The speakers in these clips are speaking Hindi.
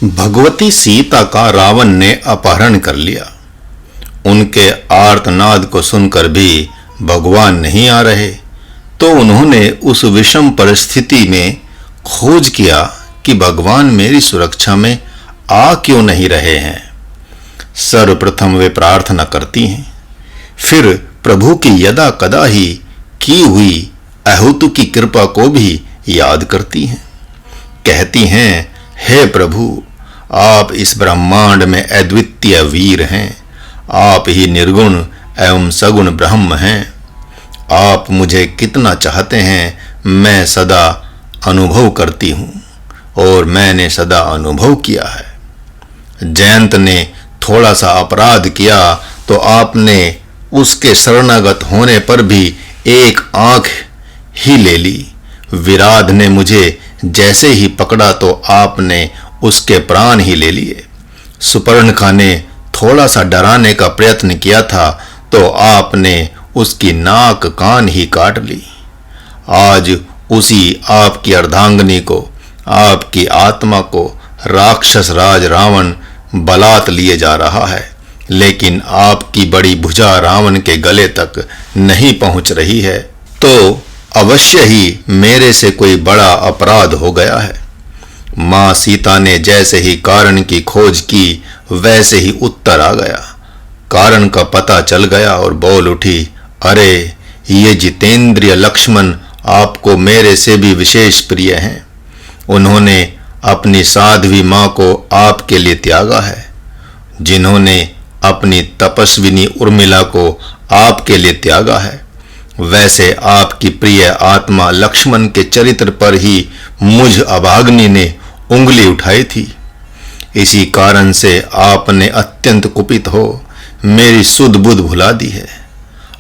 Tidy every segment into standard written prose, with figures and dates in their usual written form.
भगवती सीता का रावण ने अपहरण कर लिया। उनके आर्तनाद को सुनकर भी भगवान नहीं आ रहे, तो उन्होंने उस विषम परिस्थिति में खोज किया कि भगवान मेरी सुरक्षा में आ क्यों नहीं रहे हैं। सर्वप्रथम वे प्रार्थना करती हैं, फिर प्रभु की यदा कदा ही की हुई अहुतु की कृपा को भी याद करती हैं। कहती हैं, हे प्रभु, आप इस ब्रह्मांड में अद्वितीय वीर हैं। आप ही निर्गुण एवं सगुण ब्रह्म हैं। आप मुझे कितना चाहते हैं मैं सदा अनुभव करती हूँ और मैंने सदा अनुभव किया है। जयंत ने थोड़ा सा अपराध किया तो आपने उसके शरणागत होने पर भी एक आंख ही ले ली। विराध ने मुझे जैसे ही पकड़ा तो आपने उसके प्राण ही ले लिए। सुपर्णखा ने थोड़ा सा डराने का प्रयत्न किया था तो आपने उसकी नाक कान ही काट ली। आज उसी आपकी अर्धांगिनी को, आपकी आत्मा को राक्षस राज रावण बलात् लिए जा रहा है, लेकिन आपकी बड़ी भुजा रावण के गले तक नहीं पहुंच रही है, तो अवश्य ही मेरे से कोई बड़ा अपराध हो गया है। मां सीता ने जैसे ही कारण की खोज की वैसे ही उत्तर आ गया। कारण का पता चल गया और बोल उठी, अरे ये जितेंद्रिय लक्ष्मण आपको मेरे से भी विशेष प्रिय हैं। उन्होंने अपनी साध्वी मां को आपके लिए त्यागा है। जिन्होंने अपनी तपस्विनी उर्मिला को आपके लिए त्यागा है, वैसे आपकी प्रिय आत्मा लक्ष्मण के चरित्र पर ही मुझ अभाग्नि ने उंगली उठाई थी। इसी कारण से आपने अत्यंत कुपित हो मेरी सुध बुध भुला दी है।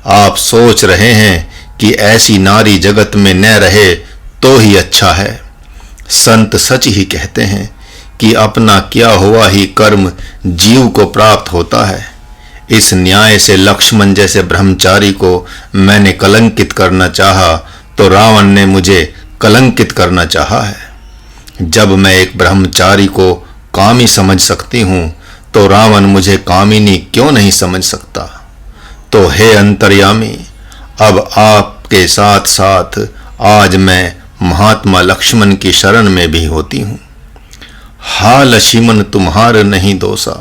आप सोच रहे हैं कि ऐसी नारी जगत में न रहे तो ही अच्छा है। संत सच ही कहते हैं कि अपना किया हुआ ही कर्म जीव को प्राप्त होता है। इस न्याय से लक्ष्मण जैसे ब्रह्मचारी को मैंने कलंकित करना चाहा तो रावण ने मुझे कलंकित करना चाहा है। जब मैं एक ब्रह्मचारी को कामी समझ सकती हूँ तो रावण मुझे कामिनी क्यों नहीं समझ सकता। तो हे अंतर्यामी, अब आपके साथ साथ आज मैं महात्मा लक्ष्मण की शरण में भी होती हूँ। हा लक्ष्मण तुम्हार नहीं दोसा,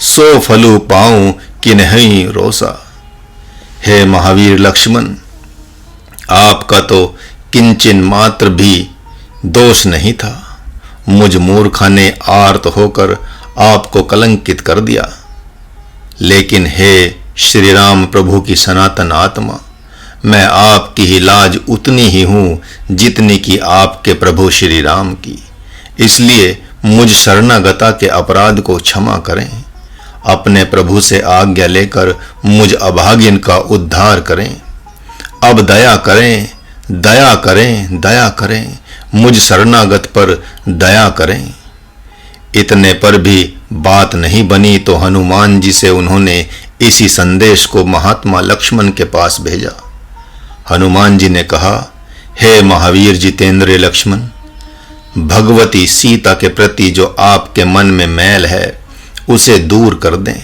सो फलू पाऊं कि नहीं रोसा। हे महावीर लक्ष्मण, आपका तो किंचन मात्र भी दोष नहीं था। मुझ मूर्खा ने आर्त होकर आपको कलंकित कर दिया। लेकिन हे श्री राम प्रभु की सनातन आत्मा, मैं आपकी ही लाज उतनी ही हूँ जितनी कि आपके प्रभु श्री राम की। इसलिए मुझ शरणागता के अपराध को क्षमा करें। अपने प्रभु से आज्ञा लेकर मुझ अभागिन का उद्धार करें। अब दया करें, दया करें, दया करें, मुझ शरणागत पर दया करें। इतने पर भी बात नहीं बनी तो हनुमान जी से उन्होंने इसी संदेश को महात्मा लक्ष्मण के पास भेजा। हनुमान जी ने कहा, हे महावीर जितेंद्र लक्ष्मण, भगवती सीता के प्रति जो आपके मन में मैल है उसे दूर कर दें।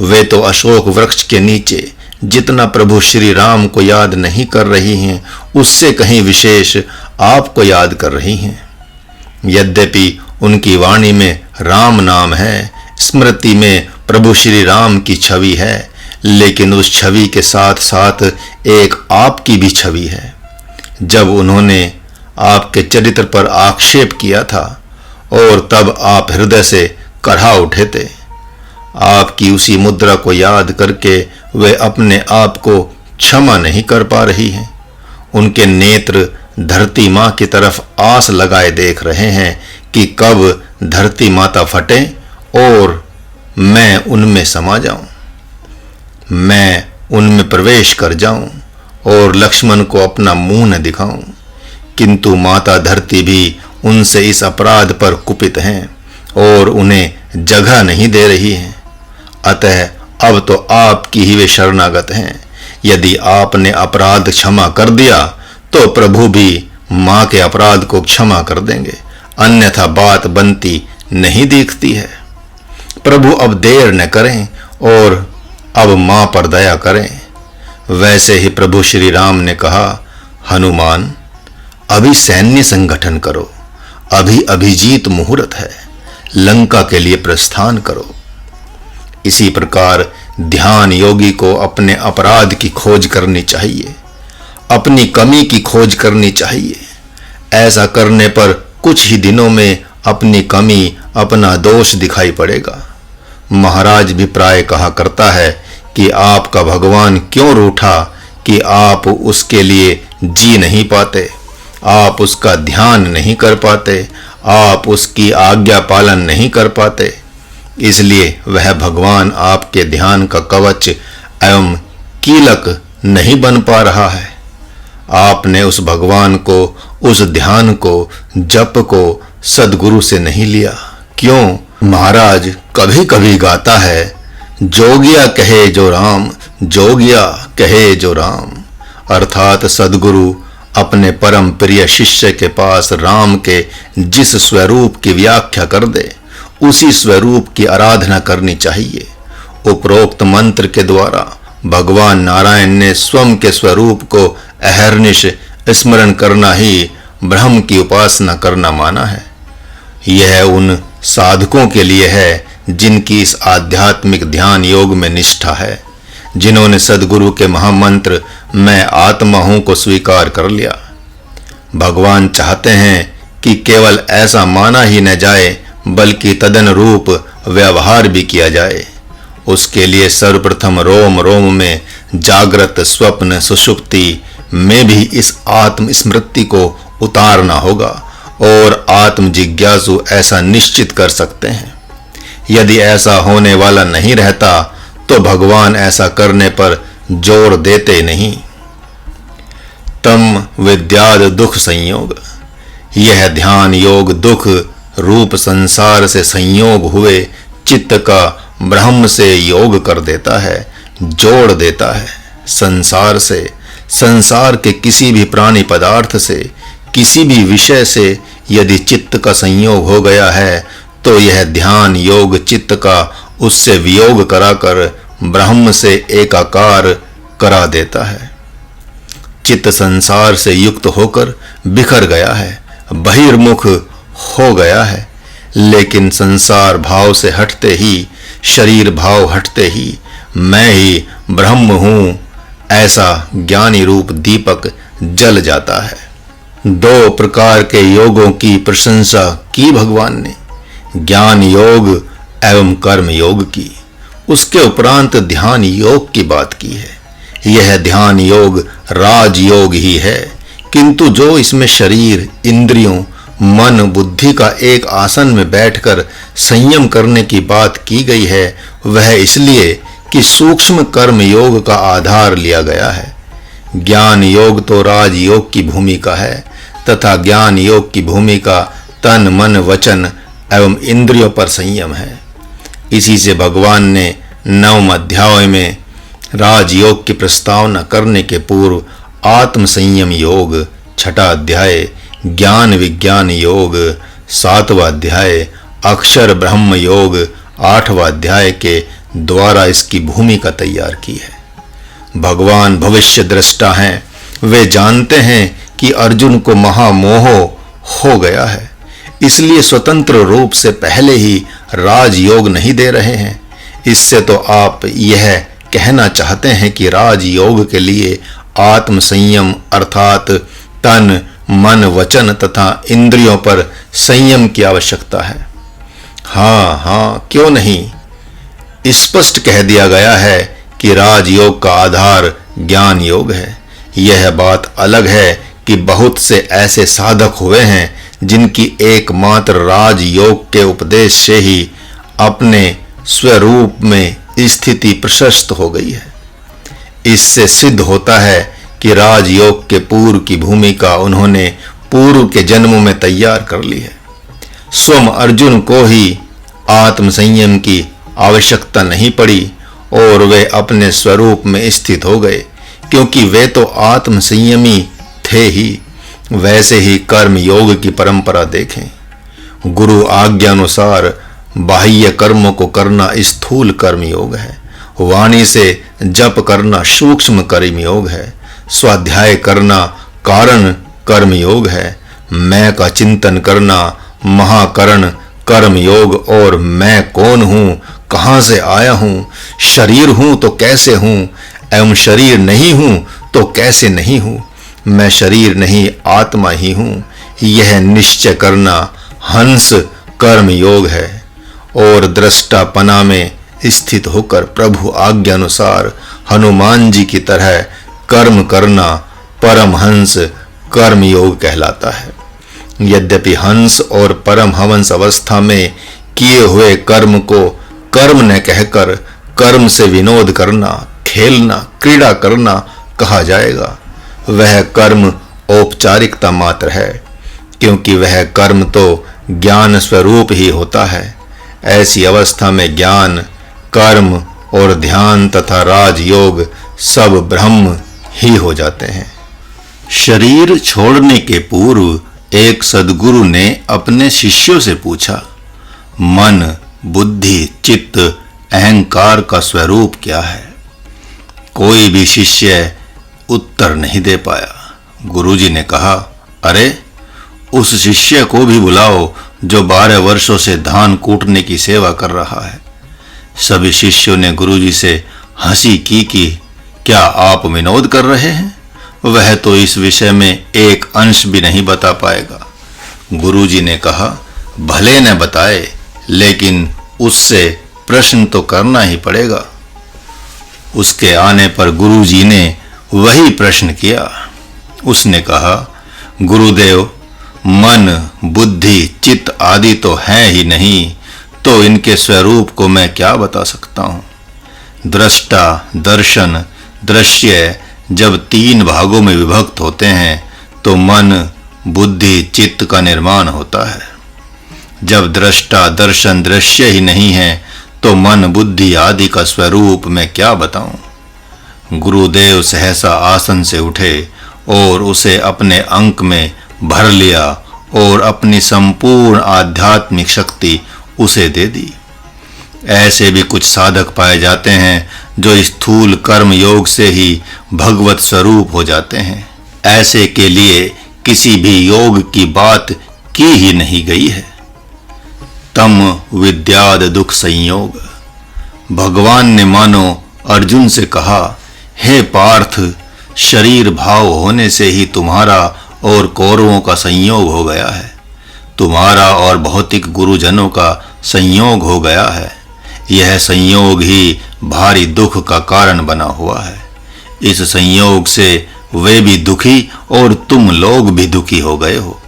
वे तो अशोक वृक्ष के नीचे जितना प्रभु श्री राम को याद नहीं कर रही हैं, उससे कहीं विशेष आपको याद कर रही हैं। यद्यपि उनकी वाणी में राम नाम है, स्मृति में प्रभु श्री राम की छवि है, लेकिन उस छवि के साथ साथ एक आपकी भी छवि है। जब उन्होंने आपके चरित्र पर आक्षेप किया था और तब आप हृदय से कढ़ा उठे थे। आपकी उसी मुद्रा को याद करके वे अपने आप को क्षमा नहीं कर पा रही हैं। उनके नेत्र धरती माँ की तरफ आस लगाए देख रहे हैं कि कब धरती माता फटे और मैं उनमें समा जाऊं, मैं उनमें प्रवेश कर जाऊं और लक्ष्मण को अपना मुंह न दिखाऊं। किंतु माता धरती भी उनसे इस अपराध पर कुपित हैं और उन्हें जगह नहीं दे रही है। अतः अब तो आपकी ही वे शरणागत हैं। यदि आपने अपराध क्षमा कर दिया तो प्रभु भी माँ के अपराध को क्षमा कर देंगे, अन्यथा बात बनती नहीं दिखती है। प्रभु अब देर न करें और अब मां पर दया करें। वैसे ही प्रभु श्री राम ने कहा, हनुमान अभी सैन्य संगठन करो, अभी अभिजीत मुहूर्त है, लंका के लिए प्रस्थान करो। इसी प्रकार ध्यान योगी को अपने अपराध की खोज करनी चाहिए, अपनी कमी की खोज करनी चाहिए। ऐसा करने पर कुछ ही दिनों में अपनी कमी, अपना दोष दिखाई पड़ेगा। महाराज भी प्राय कहा करता है कि आपका भगवान क्यों रूठा कि आप उसके लिए जी नहीं पाते, आप उसका ध्यान नहीं कर पाते, आप उसकी आज्ञा पालन नहीं कर पाते। इसलिए वह भगवान आपके ध्यान का कवच एवं कीलक नहीं बन पा रहा है। आपने उस भगवान को, उस ध्यान को, जप को सद्गुरु से नहीं लिया। क्यों? महाराज कभी कभी गाता है, जोगिया कहे जो राम, जोगिया कहे जो राम। अर्थात सद्गुरु अपने परम प्रिय शिष्य के पास राम के जिस स्वरूप की व्याख्या कर दे, उसी स्वरूप की आराधना करनी चाहिए। उपरोक्त मंत्र के द्वारा भगवान नारायण ने स्वयं के स्वरूप को अहर्निश स्मरण करना ही ब्रह्म की उपासना करना माना है। यह उन साधकों के लिए है जिनकी इस आध्यात्मिक ध्यान योग में निष्ठा है, जिन्होंने सद्गुरु के महामंत्र मैं आत्मा हूं को स्वीकार कर लिया। भगवान चाहते हैं कि केवल ऐसा माना ही न जाए, बल्कि तदनुरूप व्यवहार भी किया जाए। उसके लिए सर्वप्रथम रोम रोम में, जागृत, स्वप्न, सुषुप्ति में भी इस आत्म स्मृति को उतारना होगा और आत्म जिज्ञासु ऐसा निश्चित कर सकते हैं। यदि ऐसा होने वाला नहीं रहता तो भगवान ऐसा करने पर जोर देते नहीं। तम विद्याद दुख संयोग, यह ध्यान योग दुख रूप संसार से संयोग हुए चित्त का ब्रह्म से योग कर देता है, जोड़ देता है। संसार से, संसार के किसी भी प्राणी पदार्थ से, किसी भी विषय से यदि चित्त का संयोग हो गया है तो यह ध्यान योग चित्त का उससे वियोग कराकर ब्रह्म से एकाकार करा देता है। चित्त संसार से युक्त होकर बिखर गया है, बहिर्मुख हो गया है, लेकिन संसार भाव से हटते ही, शरीर भाव हटते ही मैं ही ब्रह्म हूं ऐसा ज्ञानी रूप दीपक जल जाता है। दो प्रकार के योगों की प्रशंसा की भगवान ने, ज्ञान योग एवं कर्म योग की। उसके उपरांत ध्यान योग की बात की है। यह ध्यान योग राजयोग ही है, किंतु जो इसमें शरीर, इंद्रियों, मन, बुद्धि का एक आसन में बैठकर संयम करने की बात की गई है, वह इसलिए कि सूक्ष्म कर्म योग का आधार लिया गया है। ज्ञान योग तो राजयोग की भूमिका है तथा ज्ञान योग की भूमिका तन, मन, वचन एवं इंद्रियों पर संयम है। इसी से भगवान ने 9वें अध्याय में राजयोग की प्रस्तावना करने के पूर्व आत्म संयम योग, 6वां अध्याय ज्ञान विज्ञान योग, 7वां अध्याय अक्षर ब्रह्म योग, 8वां अध्याय के द्वारा इसकी भूमिका तैयार की है। भगवान भविष्य दृष्टा हैं, वे जानते हैं कि अर्जुन को महामोह हो गया है, इसलिए स्वतंत्र रूप से पहले ही राजयोग नहीं दे रहे हैं। इससे तो आप यह कहना चाहते हैं कि राजयोग के लिए आत्म संयम अर्थात तन, मन, वचन तथा इंद्रियों पर संयम की आवश्यकता है। हाँ, क्यों नहीं। स्पष्ट कह दिया गया है कि राजयोग का आधार ज्ञान योग है। यह बात अलग है कि बहुत से ऐसे साधक हुए हैं जिनकी एकमात्र राजयोग के उपदेश से ही अपने स्वरूप में स्थिति प्रशस्त हो गई है। इससे सिद्ध होता है कि राजयोग के पूर्व की भूमिका उन्होंने पूर्व के जन्मों में तैयार कर ली है। स्वयं अर्जुन को ही आत्म संयम की आवश्यकता नहीं पड़ी और वे अपने स्वरूप में स्थित हो गए, क्योंकि वे तो आत्म संयमी थे ही। वैसे ही कर्म योग की परंपरा देखें, गुरु आज्ञानुसार बाह्य कर्मों को करना स्थूल कर्म योग है, वाणी से जप करना सूक्ष्म कर्म योग है, स्वाध्याय करना कारण कर्म योग है, मैं का चिंतन करना महाकरण कर्म योग, और मैं कौन हूँ, कहाँ से आया हूँ, शरीर हूँ तो कैसे हूँ, एवं शरीर नहीं हूँ तो कैसे नहीं हूँ, मैं शरीर नहीं आत्मा ही हूँ, यह निश्चय करना हंस कर्म योग है। और दृष्टापना में स्थित होकर प्रभु आज्ञानुसार हनुमान जी की तरह कर्म करना परमहंस कर्म योग कहलाता है। यद्यपि हंस और परमहंस अवस्था में किए हुए कर्म को कर्म न कहकर कर्म से विनोद करना, खेलना, क्रीड़ा करना कहा जाएगा, वह कर्म औपचारिकता मात्र है, क्योंकि वह कर्म तो ज्ञान स्वरूप ही होता है। ऐसी अवस्था में ज्ञान, कर्म और ध्यान तथा राजयोग सब ब्रह्म ही हो जाते हैं। शरीर छोड़ने के पूर्व एक सद्गुरु ने अपने शिष्यों से पूछा, मन, बुद्धि, चित्त, अहंकार का स्वरूप क्या है? कोई भी शिष्य उत्तर नहीं दे पाया। गुरुजी ने कहा, अरे उस शिष्य को भी बुलाओ जो 12 वर्षों से धान कूटने की सेवा कर रहा है। सभी शिष्यों ने गुरुजी से हंसी की कि क्या आप विनोद कर रहे हैं? वह तो इस विषय में एक अंश भी नहीं बता पाएगा। गुरुजी ने कहा, भले न बताए, लेकिन उससे प्रश्न तो करना ही पड़ेगा। उसके आने पर गुरुजी ने वही प्रश्न किया। उसने कहा, गुरुदेव, मन, बुद्धि, चित्त आदि तो हैं ही नहीं, तो इनके स्वरूप को मैं क्या बता सकता हूँ? दृष्टा, दर्शन, दृश्य जब 3 भागों में विभक्त होते हैं तो मन, बुद्धि, चित्त का निर्माण होता है। जब दृष्टा, दर्शन, दृश्य ही नहीं है तो मन, बुद्धि आदि का स्वरूप मैं क्या बताऊं? गुरुदेव सहसा आसन से उठे और उसे अपने अंक में भर लिया और अपनी संपूर्ण आध्यात्मिक शक्ति उसे दे दी। ऐसे भी कुछ साधक पाए जाते हैं जो स्थूल कर्म योग से ही भगवत स्वरूप हो जाते हैं। ऐसे के लिए किसी भी योग की बात की ही नहीं गई है। तम विद्याद दुख संयोग। भगवान ने मानो अर्जुन से कहा, हे पार्थ, शरीर भाव होने से ही तुम्हारा और कौरवों का संयोग हो गया है। तुम्हारा और भौतिक गुरुजनों का संयोग हो गया है। यह संयोग ही भारी दुख का कारण बना हुआ है। इस संयोग से वे भी दुखी और तुम लोग भी दुखी हो गए हो।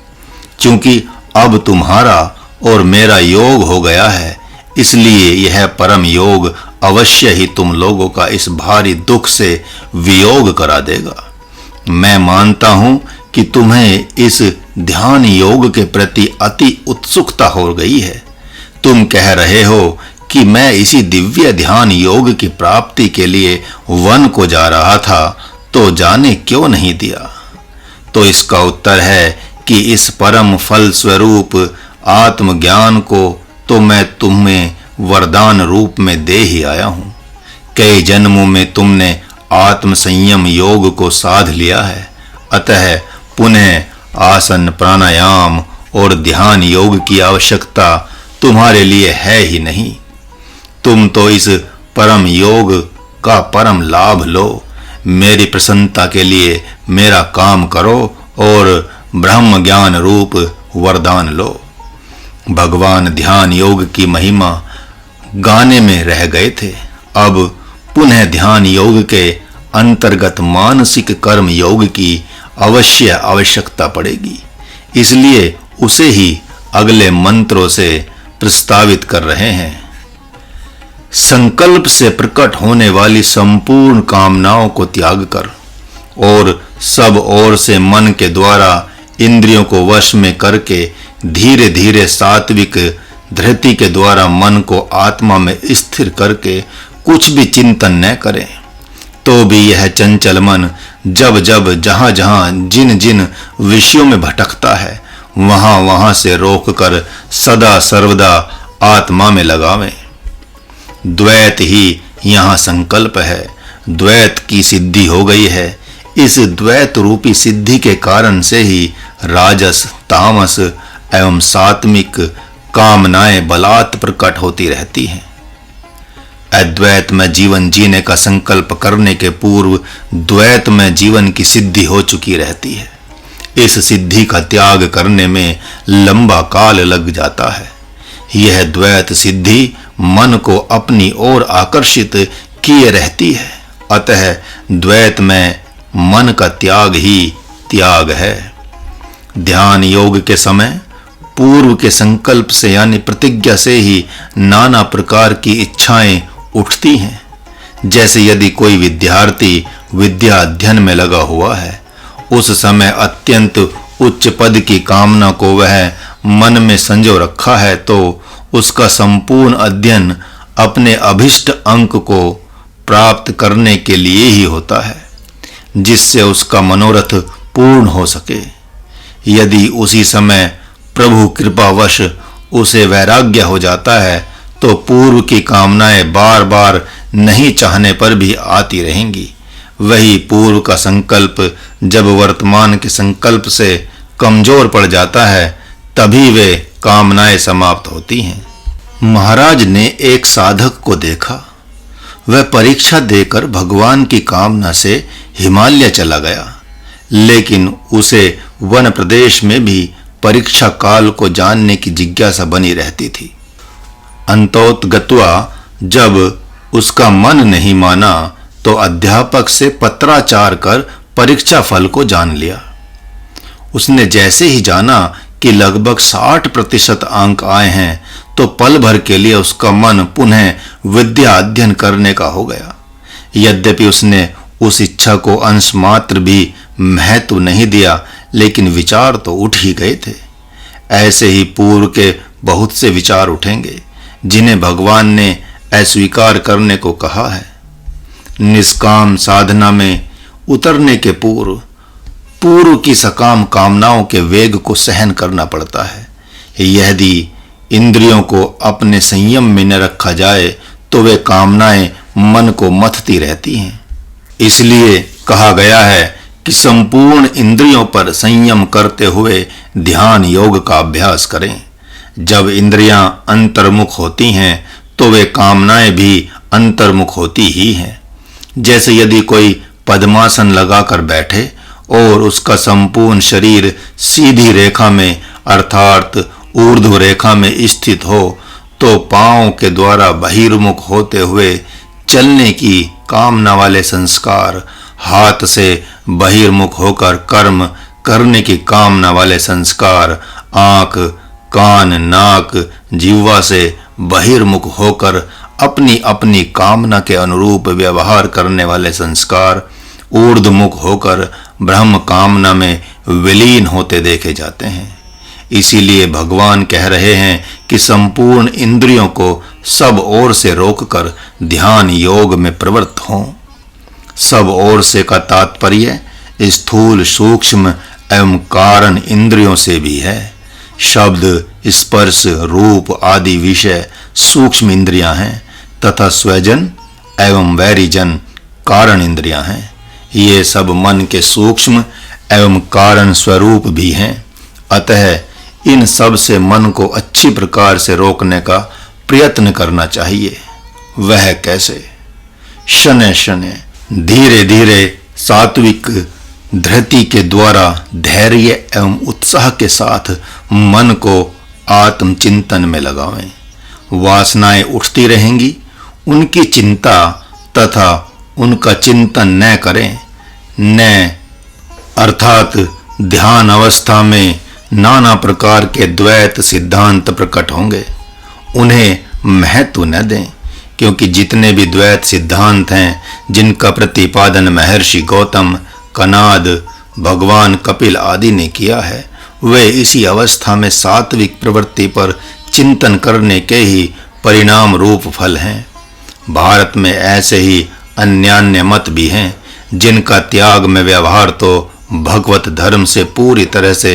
क्योंकि अब तुम्हारा और मेरा योग हो गया है, इसलिए यह परम योग अवश्य ही तुम लोगों का इस भारी दुख से वियोग करा देगा। मैं मानता हूं कि तुम्हें इस ध्यान योग के प्रति अति उत्सुकता हो गई है। तुम कह रहे हो कि मैं इसी दिव्य ध्यान योग की प्राप्ति के लिए वन को जा रहा था, तो जाने क्यों नहीं दिया? तो इसका उत्तर है कि इस परम फल स्वरूप आत्मज्ञान को तो मैं तुम्हें वरदान रूप में दे ही आया हूँ। कई जन्मों में तुमने आत्म संयम योग को साध लिया है, अतः पुनः आसन, प्राणायाम और ध्यान योग की आवश्यकता तुम्हारे लिए है ही नहीं। तुम तो इस परम योग का परम लाभ लो। मेरी प्रसन्नता के लिए मेरा काम करो और ब्रह्म ज्ञान रूप वरदान लो। भगवान ध्यान योग की महिमा गाने में रह गए थे। अब पुनः ध्यान योग के अंतर्गत मानसिक कर्म योग की अवश्य आवश्यकता पड़ेगी। इसलिए उसे ही अगले मंत्रों से प्रस्तावित कर रहे हैं। संकल्प से प्रकट होने वाली संपूर्ण कामनाओं को त्याग कर और सब ओर से मन के द्वारा इंद्रियों को वश में करके धीरे धीरे सात्विक धृति के द्वारा मन को आत्मा में स्थिर करके कुछ भी चिंतन न करें, तो भी यह चंचल मन जब जब जहां जहां जिन जिन विषयों में भटकता है, वहां से रोककर सदा सर्वदा आत्मा में लगावें। द्वैत ही यहाँ संकल्प है, द्वैत की सिद्धि हो गई है। इस द्वैत रूपी सिद्धि के कारण से ही राजस, तामस एवं सात्विक कामनाएं बलात् प्रकट होती रहती हैं। अद्वैत में जीवन जीने का संकल्प करने के पूर्व द्वैत में जीवन की सिद्धि हो चुकी रहती है। इस सिद्धि का त्याग करने में लंबा काल लग जाता है। यह द्वैत सिद्धि मन को अपनी ओर आकर्षित किए रहती है। अतः द्वैत में मन का त्याग ही त्याग है। ध्यान योग के समय पूर्व के संकल्प से यानी प्रतिज्ञा से ही नाना प्रकार की इच्छाएं उठती हैं। जैसे यदि कोई विद्यार्थी विद्या अध्ययन में लगा हुआ है, उस समय अत्यंत उच्च पद की कामना को वह मन में संजो रखा है, तो उसका संपूर्ण अध्ययन अपने अभिष्ट अंक को प्राप्त करने के लिए ही होता है, जिससे उसका मनोरथ पूर्ण हो सके। यदि उसी समय प्रभु कृपावश उसे वैराग्य हो जाता है, तो पूर्व की कामनाएं बार बार नहीं चाहने पर भी आती रहेंगी। वही पूर्व का संकल्प जब वर्तमान के संकल्प से कमजोर पड़ जाता है, तभी वे कामनाएं समाप्त होती हैं। महाराज ने एक साधक को देखा। वह परीक्षा देकर भगवान की कामना से हिमालय चला गया, लेकिन उसे वन प्रदेश में भी परीक्षा काल को जानने की जिज्ञासा बनी रहती थी। अंतोतगत्वा जब उसका मन नहीं माना, तो अध्यापक से पत्राचार कर परीक्षा फल को जान लिया। उसने जैसे ही जाना कि लगभग 60% अंक आए हैं, तो पल भर के लिए उसका मन पुनः विद्या अध्ययन करने का हो गया। यद्यपि उसने उस इच्छा को अंश मात्र भी महत्व नहीं दिया, लेकिन विचार तो उठ ही गए थे। ऐसे ही पूर्व के बहुत से विचार उठेंगे, जिन्हें भगवान ने अस्वीकार करने को कहा है। निष्काम साधना में उतरने के पूर्व की सकाम कामनाओं के वेग को सहन करना पड़ता है। यदि इंद्रियों को अपने संयम में न रखा जाए, तो वे कामनाएं मन को मथती रहती हैं। इसलिए कहा गया है कि संपूर्ण इंद्रियों पर संयम करते हुए ध्यान योग का अभ्यास करें। जब इंद्रियां अंतर्मुख होती हैं, तो वे कामनाएं भी अंतर्मुख होती ही हैं। जैसे यदि कोई पद्मासन लगाकर बैठे और उसका संपूर्ण शरीर सीधी रेखा में अर्थात ऊर्ध्व रेखा में स्थित हो, तो पांवों के द्वारा बहिर्मुख होते हुए चलने की कामना वाले संस्कार, हाथ से बहिर्मुख होकर कर्म करने की कामना वाले संस्कार, आंख, कान, नाक, जिह्वा से बहिर्मुख होकर अपनी अपनी कामना के अनुरूप व्यवहार करने वाले संस्कार, ऊर्ध्वमुख होकर ब्रह्म कामना में विलीन होते देखे जाते हैं। इसीलिए भगवान कह रहे हैं कि संपूर्ण इंद्रियों को सब ओर से रोककर ध्यान योग में प्रवृत्त हों। सब ओर से का तात्पर्य स्थूल, सूक्ष्म एवं कारण इंद्रियों से भी है। शब्द, स्पर्श, रूप आदि विषय सूक्ष्म इंद्रियां हैं तथा स्वजन एवं वैरिजन कारण इंद्रियां हैं। ये सब मन के सूक्ष्म एवं कारण स्वरूप भी हैं। अतः इन सब से मन को अच्छी प्रकार से रोकने का प्रयत्न करना चाहिए। वह कैसे? शनैः शनैः धीरे धीरे सात्विक धृति के द्वारा धैर्य एवं उत्साह के साथ मन को आत्मचिंतन में लगावें। वासनाएं उठती रहेंगी, उनकी चिंता तथा उनका चिंतन न करें। न अर्थात ध्यान अवस्था में नाना प्रकार के द्वैत सिद्धांत प्रकट होंगे, उन्हें महत्व न दें, क्योंकि जितने भी द्वैत सिद्धांत हैं जिनका प्रतिपादन महर्षि गौतम, कनाद, भगवान कपिल आदि ने किया है, वे इसी अवस्था में सात्विक प्रवृत्ति पर चिंतन करने के ही परिणाम रूप फल हैं। भारत में ऐसे ही अन्यान्य मत भी हैं, जिनका त्याग में व्यवहार तो भगवत धर्म से पूरी तरह से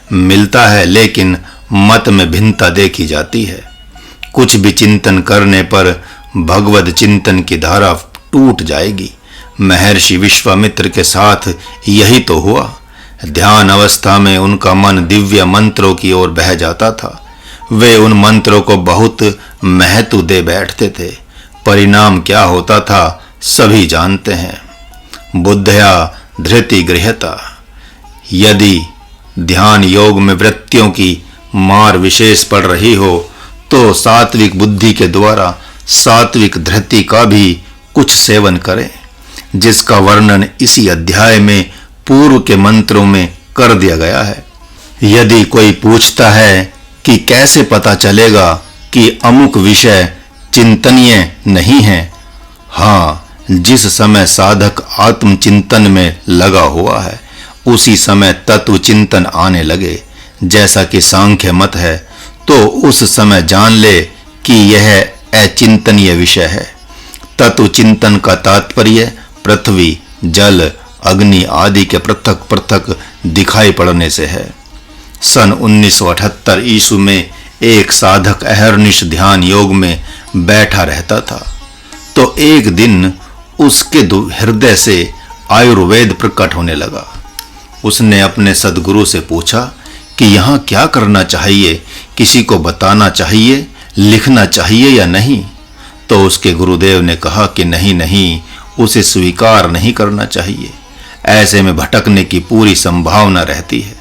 मिलता है, लेकिन मत में भिन्नता देखी जाती है। कुछ भी चिंतन करने पर भगवद चिंतन की धारा टूट जाएगी। महर्षि विश्वामित्र के साथ यही तो हुआ। ध्यान अवस्था में उनका मन दिव्य मंत्रों की ओर बह जाता था। वे उन मंत्रों को बहुत महत्व दे बैठते थे। परिणाम क्या होता था सभी जानते हैं। बुद्धया धृति गृह्यता। यदि ध्यान योग में वृत्तियों की मार विशेष पड़ रही हो तो सात्विक बुद्धि के द्वारा सात्विक धृति का भी कुछ सेवन करें, जिसका वर्णन इसी अध्याय में पूर्व के मंत्रों में कर दिया गया है। यदि कोई पूछता है कि कैसे पता चलेगा कि अमुक विषय चिंतनीय नहीं है, हाँ, जिस समय साधक आत्मचिंतन में लगा हुआ है उसी समय तत्व चिंतन आने लगे, जैसा कि सांख्य मत है, तो उस समय जान ले कि यह अचिंतनीय विषय है। तत्व चिंतन का तात्पर्य पृथ्वी, जल, अग्नि आदि के पृथक पृथक दिखाई पड़ने से है। सन 1978 ईस्वी में एक साधक अहर्निश ध्यान योग में बैठा रहता था, तो एक दिन उसके हृदय से आयुर्वेद प्रकट होने लगा। उसने अपने सद्गुरु से पूछा कि यहाँ क्या करना चाहिए, किसी को बताना चाहिए, लिखना चाहिए या नहीं? तो उसके गुरुदेव ने कहा कि नहीं, उसे स्वीकार नहीं करना चाहिए। ऐसे में भटकने की पूरी संभावना रहती है।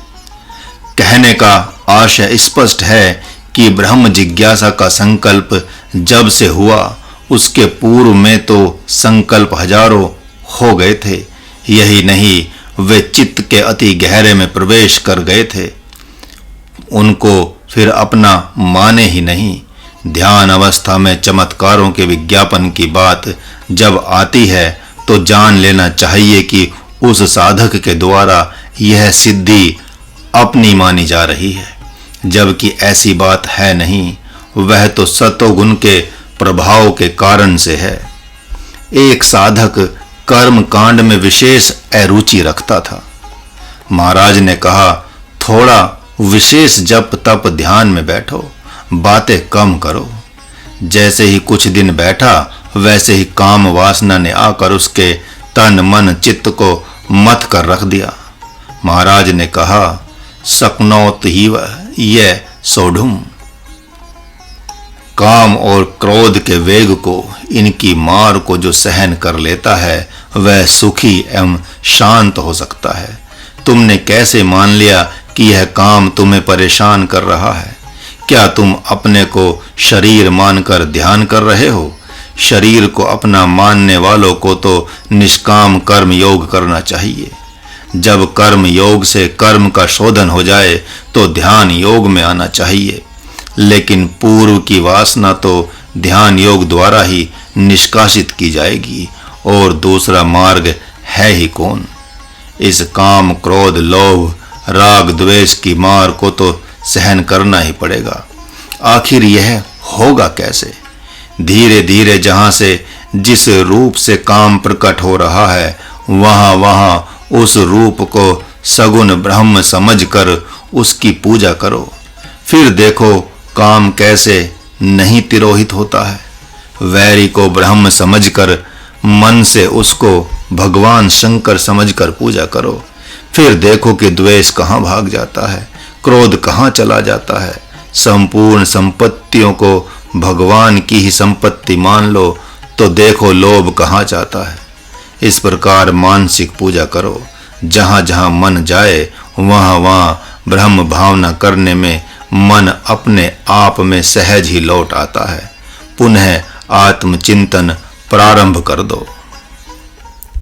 कहने का आशय स्पष्ट है कि ब्रह्म जिज्ञासा का संकल्प जब से हुआ उसके पूर्व में तो संकल्प हजारों हो गए थे। यही नहीं, वे चित्त के अति गहरे में प्रवेश कर गए थे। उनको फिर अपना माने ही नहीं। ध्यान अवस्था में चमत्कारों के विज्ञापन की बात जब आती है तो जान लेना चाहिए कि उस साधक के द्वारा यह सिद्धि अपनी मानी जा रही है, जबकि ऐसी बात है नहीं। वह तो सतोगुण के प्रभाव के कारण से है। एक साधक कर्म कांड में विशेष अरुचि रखता था। महाराज ने कहा, थोड़ा विशेष जप तप ध्यान में बैठो, बातें कम करो। जैसे ही कुछ दिन बैठा वैसे ही काम वासना ने आकर उसके तन मन चित्त को मत कर रख दिया। महाराज ने कहा, सकनौत ही यह सोढ़ुम। काम और क्रोध के वेग को, इनकी मार को जो सहन कर लेता है वह सुखी एवं शांत हो सकता है। तुमने कैसे मान लिया कि यह काम तुम्हें परेशान कर रहा है? क्या तुम अपने को शरीर मानकर ध्यान कर रहे हो? शरीर को अपना मानने वालों को तो निष्काम कर्म योग करना चाहिए। जब कर्म योग से कर्म का शोधन हो जाए तो ध्यान योग में आना चाहिए। लेकिन पूर्व की वासना तो ध्यान योग द्वारा ही निष्कासित की जाएगी, और दूसरा मार्ग है ही कौन? इस काम क्रोध लोभ राग द्वेष की मार को तो सहन करना ही पड़ेगा। आखिर यह होगा कैसे? धीरे धीरे जहां से जिस रूप से काम प्रकट हो रहा है वहां उस रूप को सगुण ब्रह्म समझकर उसकी पूजा करो। फिर देखो काम कैसे नहीं तिरोहित होता है। वैरी को ब्रह्म समझकर मन से उसको भगवान शंकर समझकर पूजा करो। फिर देखो कि द्वेष कहाँ भाग जाता है, क्रोध कहाँ चला जाता है। संपूर्ण संपत्तियों को भगवान की ही संपत्ति मान लो तो देखो लोभ कहाँ जाता है। इस प्रकार मानसिक पूजा करो। जहाँ जहाँ मन जाए वहाँ ब्रह्म भावना करने में मन अपने आप में सहज ही लौट आता है। पुनः आत्मचिंतन प्रारंभ कर दो।